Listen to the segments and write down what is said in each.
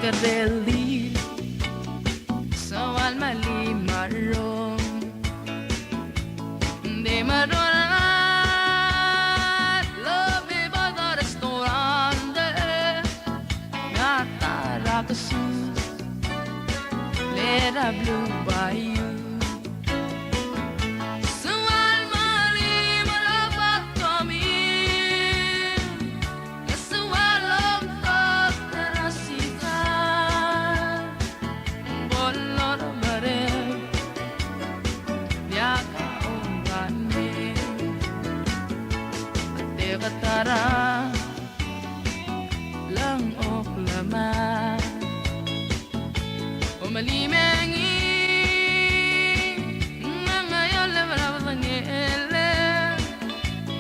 Kadeli Sawal mali marong Di madorat Lobi bada restaurante Natara kasus Lera blue bayou Katara lang oklama Umalimengi Ngayon lebarabas ang ele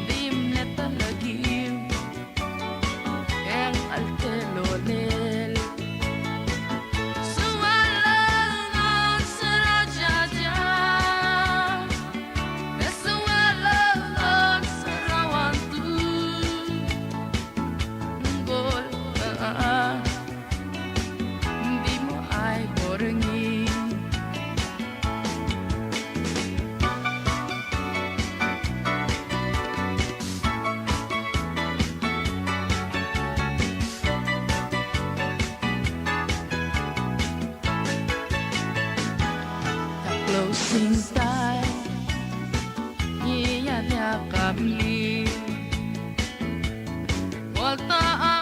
Dimleta lagi Yang altelolel Suwalang sa rajaja Suwalang sa rawantu Hindi mo ay borengin Closing time Iyan niya kami Waltaan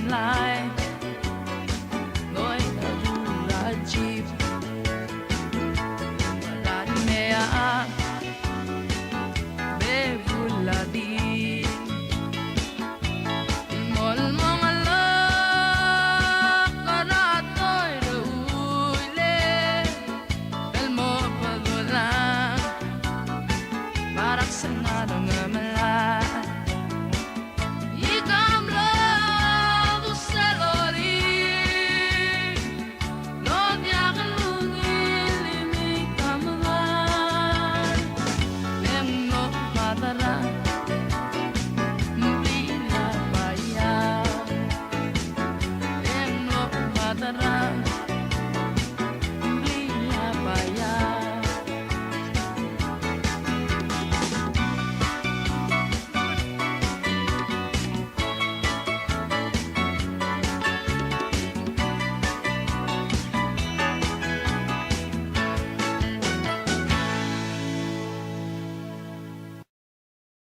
Lai Ngồi ta du ra chip Đàn mẹ Bê vula đi Mol mong alak Kana to'y rauy le Dal mo pa doon lang Parak sa nga